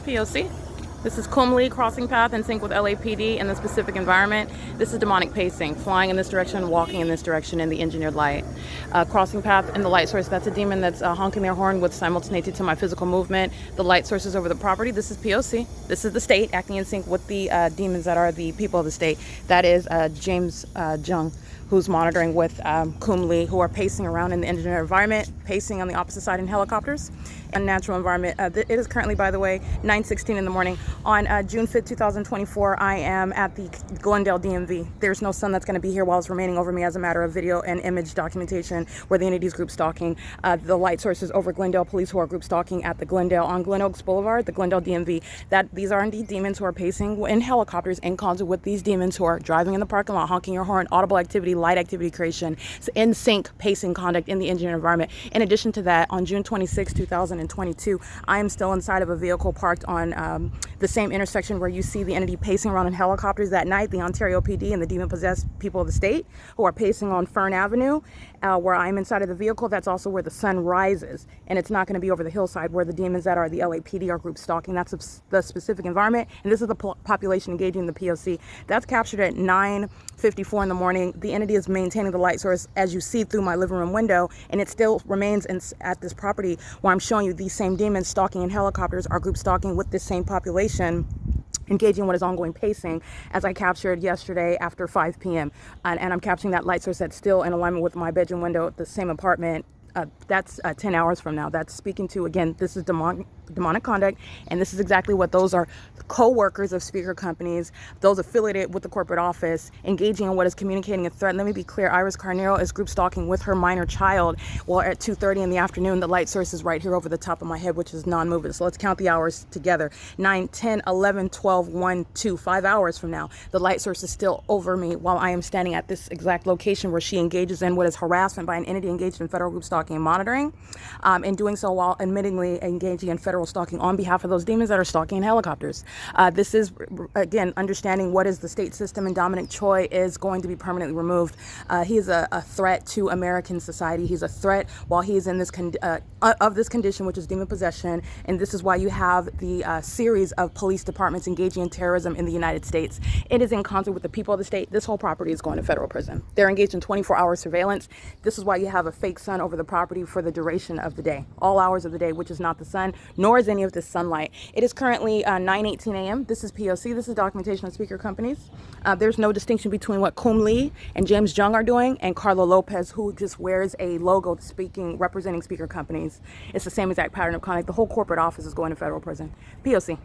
P.O.C. This is Kumli crossing path in sync with LAPD in the specific environment. This is demonic pacing, flying in this direction, walking in this direction in the engineered light. Crossing path and the light source, that's a demon that's honking their horn with simultaneity to my physical movement. The light source is over the property. This is P.O.C. This is the state acting in sync with the demons that are the people of the state. That is James Jung, who's monitoring with Kumli, who are pacing around in the engineered environment, pacing on the opposite side in helicopters. Unnatural environment. It is currently, by the way, 9:16 in the morning. On June 5th, 2024, I am at the Glendale DMV. There's no sun that's going to be here while it's remaining over me as a matter of video and image documentation where the entity's group stalking. The light sources over Glendale police who are group stalking at the Glendale on Glen Oaks Boulevard, the Glendale DMV. These are indeed demons who are pacing in helicopters in concert with these demons who are driving in the parking lot, honking your horn, audible activity, light activity creation, in sync pacing conduct in the engineered environment. In addition to that, on June 26, 2022, I am still inside of a vehicle parked on the same intersection where you see the entity pacing around in helicopters that night, the Ontario PD and the demon-possessed people of the state who are pacing on Fern Avenue, where I'm inside of the vehicle. That's also where the sun rises, and it's not going to be over the hillside where the demons that are the LAPD are group stalking. That's the specific environment, and this is the population engaging the P.O.C. That's captured at 9:54 in the morning. The entity is maintaining the light source, as you see through my living room window, and it still remains at this property where I'm showing you these same demons stalking in helicopters are group stalking with this same population, engaging what is ongoing pacing, as I captured yesterday after 5 p.m. And I'm capturing that light source that's still in alignment with my bedroom window at the same apartment. That's 10 hours from now. That's speaking to, again, this is demonic conduct, and this is exactly what those are co-workers of speaker companies, those affiliated with the corporate office, engaging in what is communicating a threat. Let me be clear, Iris Carnero is group stalking with her minor child. Well, at 2:30 in the afternoon, the light source is right here over the top of my head, which is non-moving. So let's count the hours together. 9, 10, 11, 12, 1, 2, 5 hours from now, the light source is still over me while I am standing at this exact location where she engages in what is harassment by an entity engaged in federal group stalking and monitoring, and doing so while admittingly engaging in federal stalking on behalf of those demons that are stalking in helicopters. This is, again, understanding what is the state system, and Dominic Choi is going to be permanently removed. He is a threat to American society. He's a threat while he is in this of this condition, which is demon possession, and this is why you have the series of police departments engaging in terrorism in the United States. It is in concert with the people of the state. This whole property is going to federal prison. They're engaged in 24-hour surveillance. This is why you have a fake sun over the property for the duration of the day, all hours of the day, which is not the sun, nor is any of this sunlight. It is currently 9:18 a.m. This is P.O.C. This is documentation of speaker companies. There's no distinction between what Kumli and James Jung are doing and Carlo Lopez, who just wears a logo representing speaker companies. It's the same exact pattern of conduct. The whole corporate office is going to federal prison. P.O.C.